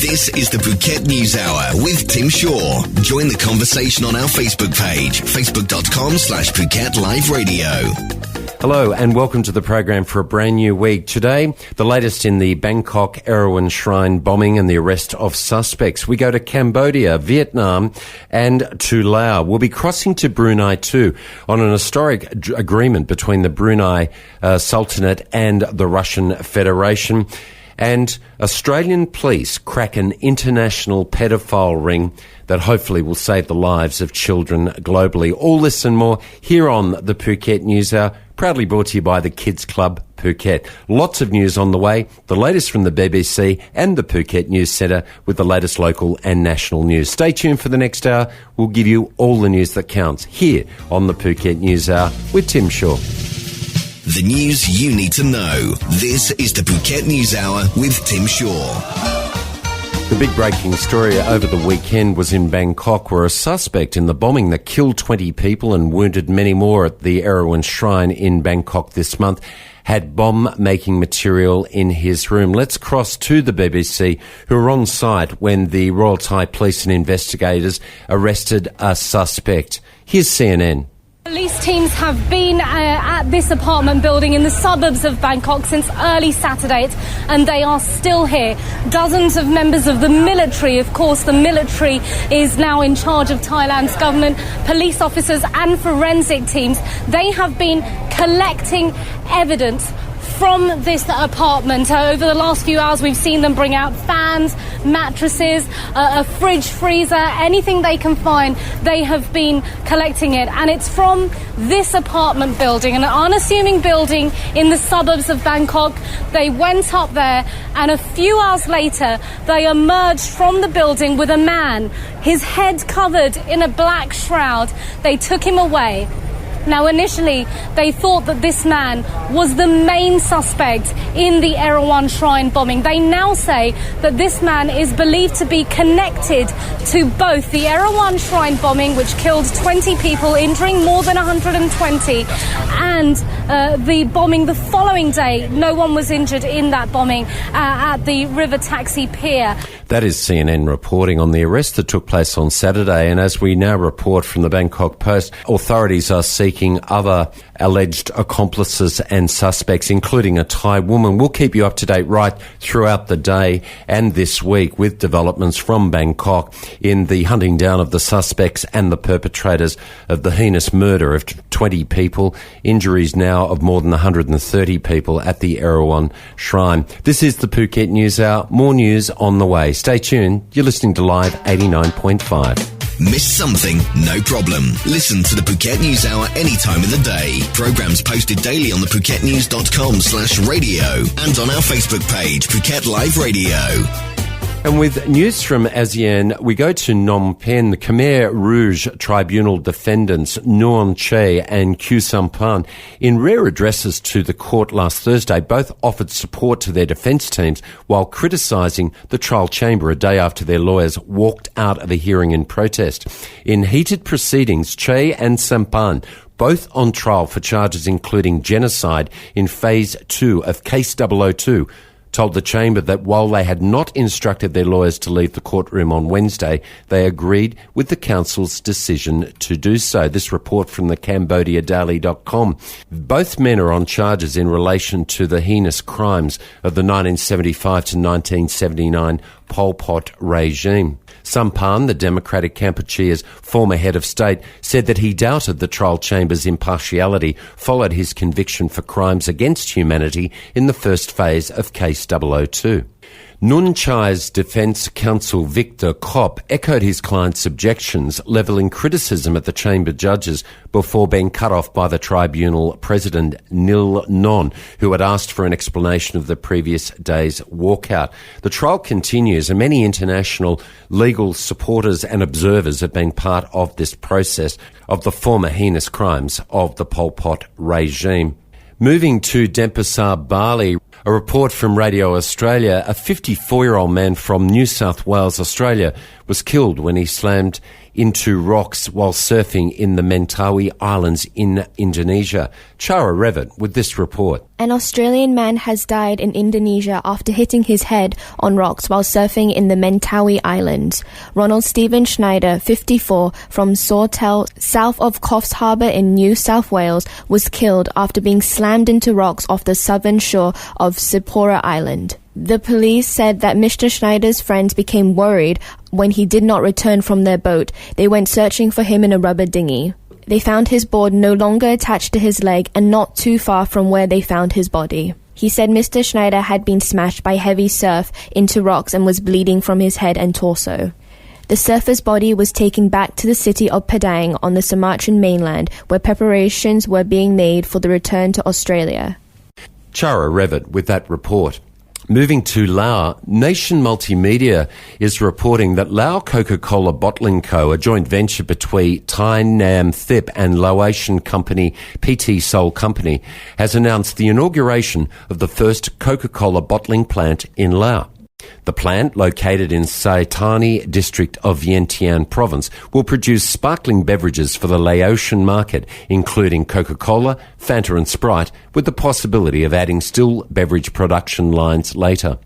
This is the Phuket News Hour with Tim Shaw. Join the conversation on our Facebook page, facebook.com/Phuket Live Radio. Hello and welcome to the program for a brand new week. Today, the latest in the Bangkok Erawan Shrine bombing and the arrest of suspects. We go to Cambodia, Vietnam and to Laos. We'll be crossing to Brunei too on an historic agreement between the Brunei Sultanate and the Russian Federation. And Australian police crack an international pedophile ring that hopefully will save the lives of children globally. All this and more here on the Phuket News Hour, proudly brought to you by the Kids Club Phuket. Lots of news on the way, the latest from the BBC and the Phuket News Centre with the latest local and national news. Stay tuned for the next hour. We'll give you all the news that counts here on the Phuket News Hour with Tim Shaw. The news you need to know. This is the Phuket News Hour with Tim Shaw. The big breaking story over the weekend was in Bangkok, where a suspect in the bombing that killed 20 people and wounded many more at the Erawan Shrine in Bangkok this month had bomb-making material in his room. Let's cross to the BBC, who were on site when the Royal Thai Police and investigators arrested a suspect. Here's CNN. Police teams have been at this apartment building in the suburbs of Bangkok since early Saturday, and they are still here. Dozens of members of the military, of course, the military is now in charge of Thailand's government, police officers and forensic teams. They have been collecting evidence from this apartment. Over the last few hours, we've seen them bring out fans, mattresses, a fridge, freezer, anything they can find. They have been collecting it. And it's from this apartment building, an unassuming building in the suburbs of Bangkok. They went up there, and a few hours later, they emerged from the building with a man, his head covered in a black shroud. They took him away. Now, initially, they thought that this man was the main suspect in the Erawan Shrine bombing. They now say that this man is believed to be connected to both the Erawan Shrine bombing, which killed 20 people, injuring more than 120, and the bombing the following day. No one was injured in that bombing at the river taxi pier. That is CNN reporting on the arrest that took place on Saturday. And as we now report from the Bangkok Post, authorities are seeking other alleged accomplices and suspects, including a Thai woman. We'll keep you up to date right throughout the day and this week with developments from Bangkok in the hunting down of the suspects and the perpetrators of the heinous murder of 20 people, injuries now of more than 130 people at the Erawan Shrine. This is the Phuket News Hour. More news on the way. Stay tuned. You're listening to Live 89.5. Missed something? No problem. Listen to the Phuket News Hour any time of the day. Programs posted daily on the PhuketNews.com/radio and on our Facebook page, Phuket Live Radio. And with news from ASEAN, we go to Phnom Penh. The Khmer Rouge Tribunal defendants Nguyen Che and Khieu Samphan, in rare addresses to the court last Thursday, both offered support to their defence teams while criticising the trial chamber a day after their lawyers walked out of a hearing in protest. In heated proceedings, Che and Samphan, both on trial for charges including genocide in Phase 2 of Case 002, told the chamber that while they had not instructed their lawyers to leave the courtroom on Wednesday, they agreed with the council's decision to do so. This report from the CambodiaDaily.com. Both men are on charges in relation to the heinous crimes of the 1975 to 1979 Pol Pot regime. Samphan, the Democratic Kampuchea's former head of state, said that he doubted the trial chamber's impartiality followed his conviction for crimes against humanity in the first phase of Case 002. Nguyen Chai's defence counsel Victor Kopp echoed his client's objections, levelling criticism at the chamber judges before being cut off by the tribunal president Nil Non, who had asked for an explanation of the previous day's walkout. The trial continues, and many international legal supporters and observers have been part of this process of the former heinous crimes of the Pol Pot regime. Moving to Denpasar, Bali, a report from Radio Australia, a 54-year-old man from New South Wales, Australia, was killed when he slammed into rocks while surfing in the Mentawi Islands in Indonesia. Chara Revitt with this report. An Australian man has died in Indonesia after hitting his head on rocks while surfing in the Mentawi Islands. Ronald Stephen Schneider, 54, from Sawtell, south of Coffs Harbour in New South Wales, was killed after being slammed into rocks off the southern shore of Sipora Island. The police said that Mr. Schneider's friends became worried when he did not return from their boat. They went searching for him in a rubber dinghy. They found his board no longer attached to his leg and not too far from where they found his body. He said Mr. Schneider had been smashed by heavy surf into rocks and was bleeding from his head and torso. The surfer's body was taken back to the city of Padang on the Sumatran mainland, where preparations were being made for the return to Australia. Chara Revitt with that report. Moving to Laos, Nation Multimedia is reporting that Laos Coca Cola Bottling Co., a joint venture between Thai Nam Thip and Laotian company PT Seoul Company, has announced the inauguration of the first Coca-Cola bottling plant in Laos. The plant, located in Saitani district of Vientiane province, will produce sparkling beverages for the Laotian market, including Coca-Cola, Fanta and Sprite, with the possibility of adding still beverage production lines later.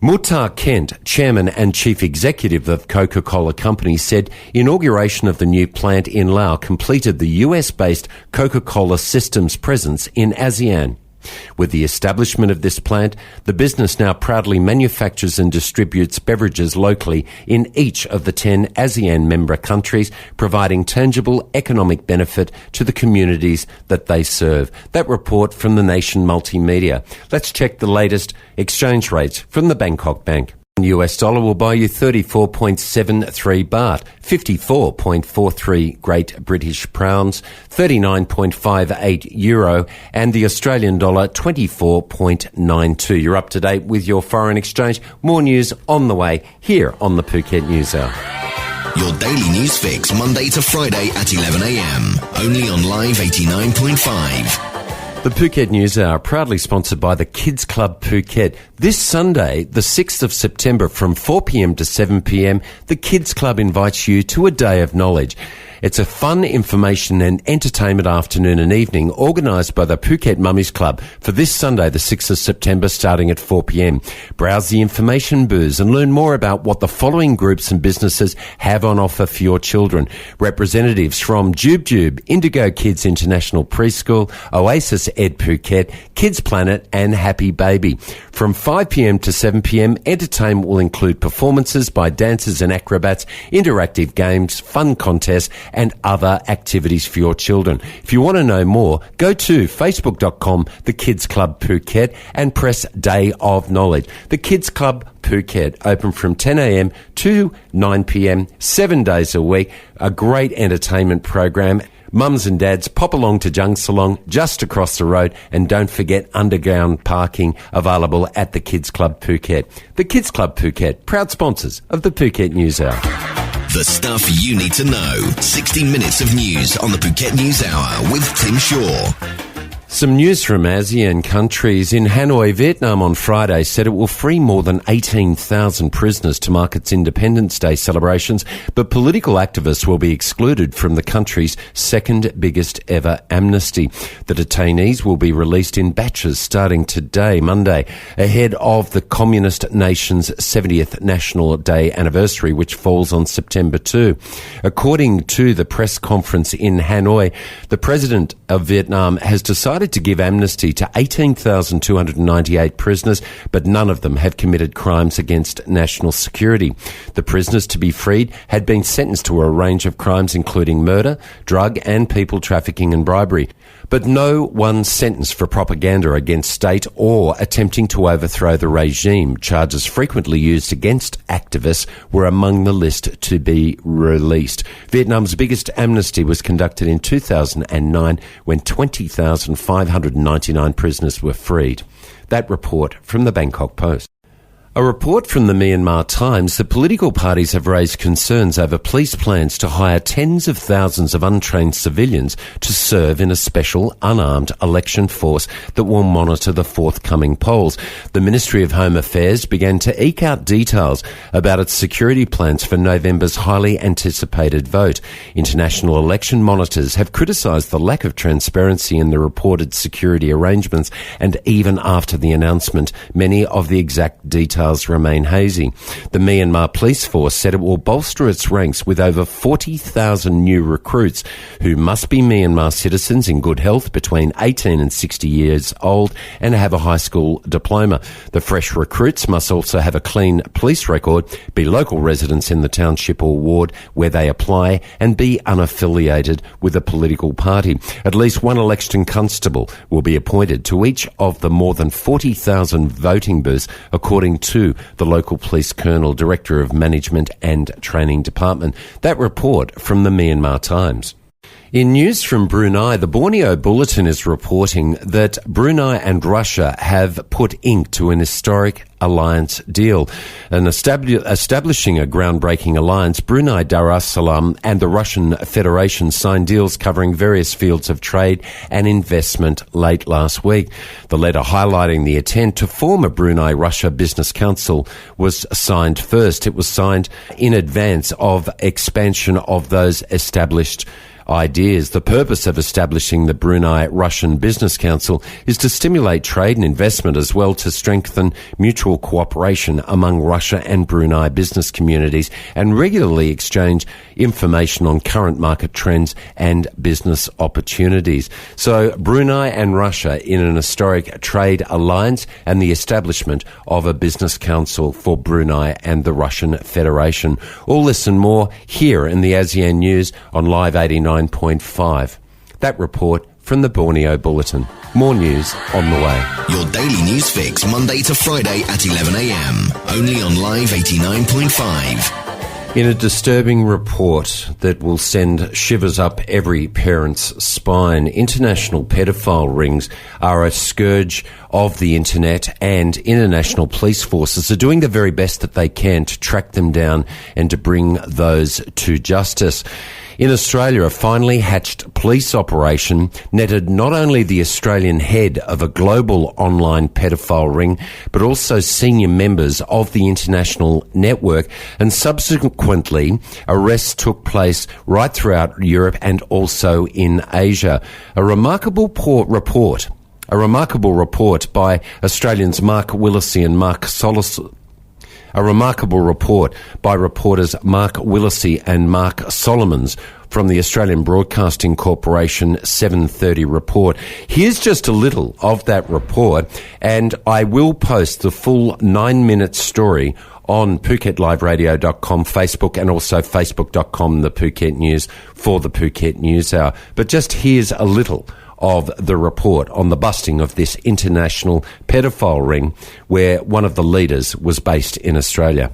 Muhtar Kent, chairman and chief executive of Coca-Cola Company, said inauguration of the new plant in Laos completed the US-based Coca-Cola systems presence in ASEAN. With the establishment of this plant, the business now proudly manufactures and distributes beverages locally in each of the 10 ASEAN member countries, providing tangible economic benefit to the communities that they serve. That report from the Nation Multimedia. Let's check the latest exchange rates from the Bangkok Bank. US dollar will buy you 34.73 baht, 54.43 Great British pounds, 39.58 euro, and the Australian dollar 24.92. You're up to date with your foreign exchange. More news on the way here on the Phuket News Hour. Your daily news fix Monday to Friday at 11 a.m. Only on Live 89.5. The Phuket News Hour, proudly sponsored by the Kids Club Phuket. This Sunday, the 6th of September, from 4 p.m. to 7 p.m, the Kids Club invites you to a day of knowledge. It's a fun, information and entertainment afternoon and evening organised by the Phuket Mummies Club for this Sunday, the 6th of September, starting at 4 p.m. Browse the information booths and learn more about what the following groups and businesses have on offer for your children. Representatives from Jube, Indigo Kids International Preschool, Oasis Ed Phuket, Kids Planet and Happy Baby. From 5 p.m. to 7 p.m, entertainment will include performances by dancers and acrobats, interactive games, fun contests and other activities for your children. If you want to know more, go to facebook.com, The Kids Club Phuket, and press Day of Knowledge. The Kids Club Phuket, open from 10 a.m. to 9 p.m, 7 days a week. A great entertainment program. Mums and dads, pop along to Jung Salong, just across the road, and don't forget underground parking available at the Kids Club Phuket. The Kids Club Phuket, proud sponsors of the Phuket News Hour. The stuff you need to know. 60 minutes of news on the Phuket News Hour with Tim Shaw. Some news from ASEAN countries. In Hanoi, Vietnam on Friday said it will free more than 18,000 prisoners to mark its Independence Day celebrations, but political activists will be excluded from the country's second biggest ever amnesty. The detainees will be released in batches starting today, Monday, ahead of the communist nation's 70th National Day anniversary, which falls on September 2. According to the press conference in Hanoi, the president of Vietnam has decided to give amnesty to 18,298 prisoners, but none of them have committed crimes against national security. The prisoners to be freed had been sentenced to a range of crimes including murder, drug and people trafficking and bribery, but no one sentenced for propaganda against state or attempting to overthrow the regime. Charges frequently used against activists were among the list to be released. Vietnam's biggest amnesty was conducted in 2009 when 20,599 prisoners were freed. That report from the Bangkok Post. A report from the Myanmar Times that political parties have raised concerns over police plans to hire tens of thousands of untrained civilians to serve in a special unarmed election force that will monitor the forthcoming polls. The Ministry of Home Affairs began to eke out details about its security plans for November's highly anticipated vote. International election monitors have criticised the lack of transparency in the reported security arrangements, and even after the announcement, many of the exact details remain hazy. The Myanmar police force said it will bolster its ranks with over 40,000 new recruits who must be Myanmar citizens in good health between 18 and 60 years old and have a high school diploma. The fresh recruits must also have a clean police record, be local residents in the township or ward where they apply, and be unaffiliated with a political party. At least one election constable will be appointed to each of the more than 40,000 voting booths, according to the local police colonel, director of management and training department. That report from the Myanmar Times. In news from Brunei, the Borneo Bulletin is reporting that Brunei and Russia have put ink to an historic alliance deal. Establishing a groundbreaking alliance, Brunei Darussalam and the Russian Federation signed deals covering various fields of trade and investment late last week. The letter highlighting the intent to form a Brunei-Russia Business Council was signed first. It was signed in advance of expansion of those established ideas. The purpose of establishing the Brunei-Russian Business Council is to stimulate trade and investment, as well to strengthen mutual cooperation among Russia and Brunei business communities and regularly exchange information on current market trends and business opportunities. So Brunei and Russia in an historic trade alliance and the establishment of a business council for Brunei and the Russian Federation. All this and more here in the ASEAN News on Live 89.5. That report from the Borneo Bulletin. More news on the way. Your daily news fix, Monday to Friday at 11 a.m. Only on Live 89.5. In a disturbing report that will send shivers up every parent's spine, international pedophile rings are a scourge of the internet, and international police forces are doing the very best that they can to track them down and to bring those to justice. In Australia, a finely hatched police operation netted not only the Australian head of a global online pedophile ring, but also senior members of the international network, and subsequently arrests took place right throughout Europe and also in Asia. A remarkable report by Australians Mark Willesee and Mark Solomons. A remarkable report by reporters Mark Willesee and Mark Solomons from the Australian Broadcasting Corporation 7:30 report. Here's just a little of that report, and I will post the full 9-minute story on PhuketLiveRadio.com, Facebook, and also Facebook.com, the Phuket News, for the Phuket News Hour. But just here's a little of the report on the busting of this international pedophile ring, where one of the leaders was based in Australia.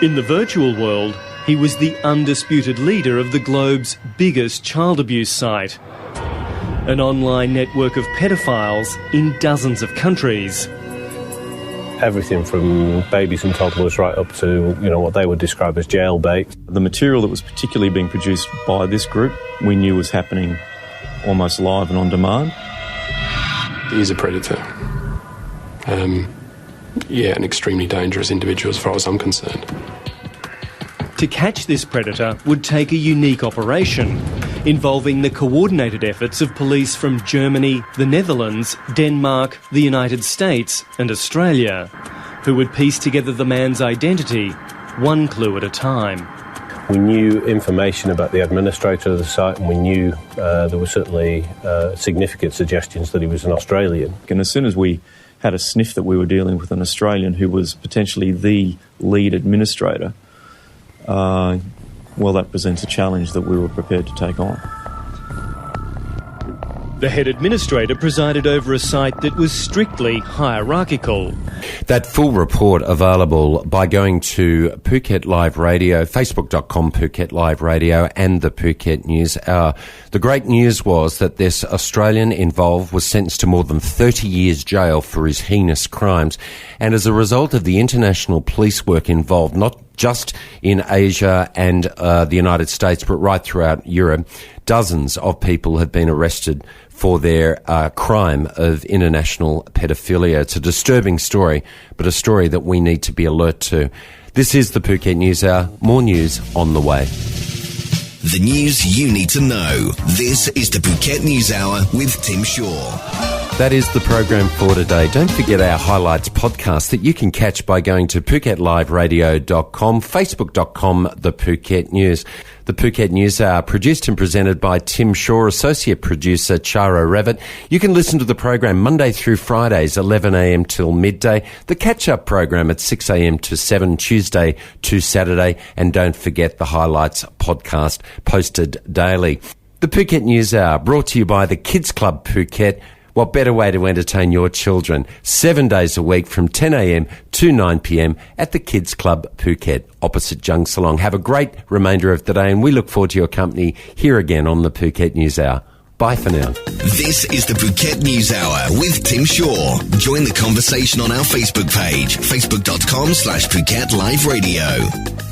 In the virtual world, he was the undisputed leader of the globe's biggest child abuse site, an online network of pedophiles in dozens of countries. Everything from babies and toddlers right up to, what they would describe as jailbait. The material that was particularly being produced by this group, we knew was happening almost live and on demand. He is a predator. An extremely dangerous individual as far as I'm concerned. To catch this predator would take a unique operation, involving the coordinated efforts of police from Germany, the Netherlands, Denmark, the United States and Australia, who would piece together the man's identity, one clue at a time. We knew information about the administrator of the site, and we knew there were certainly significant suggestions that he was an Australian. And as soon as we had a sniff that we were dealing with an Australian who was potentially the lead administrator, that presents a challenge that we were prepared to take on. The head administrator presided over a site that was strictly hierarchical. That full report available by going to Phuket Live Radio, facebook.com Phuket Live Radio, and the Phuket News Hour. The great news was that this Australian involved was sentenced to more than 30 years jail for his heinous crimes. And as a result of the international police work involved, not just in Asia and the United States, but right throughout Europe, dozens of people have been arrested for their crime of international pedophilia. It's a disturbing story, but a story that we need to be alert to. This is the Phuket News Hour. More news on the way. The news you need to know. This is the Phuket News Hour with Tim Shaw. That is the program for today. Don't forget our highlights podcast that you can catch by going to PhuketLiveRadio.com, Facebook.com, The Phuket News. The Phuket News Hour, produced and presented by Tim Shaw, associate producer Charo Revitt. You can listen to the program Monday through Fridays, 11 a.m. till midday. The catch-up program at 6 a.m. to 7, Tuesday to Saturday. And don't forget the highlights podcast posted daily. The Phuket News Hour, brought to you by the Kids Club Phuket. What better way to entertain your children? 7 days a week from 10 a.m. to 9 p.m. at the Kids Club Phuket, opposite Jung Salong. Have a great remainder of the day, and we look forward to your company here again on the Phuket News Hour. Bye for now. This is the Phuket News Hour with Tim Shaw. Join the conversation on our Facebook page, facebook.com/Phuket Live Radio.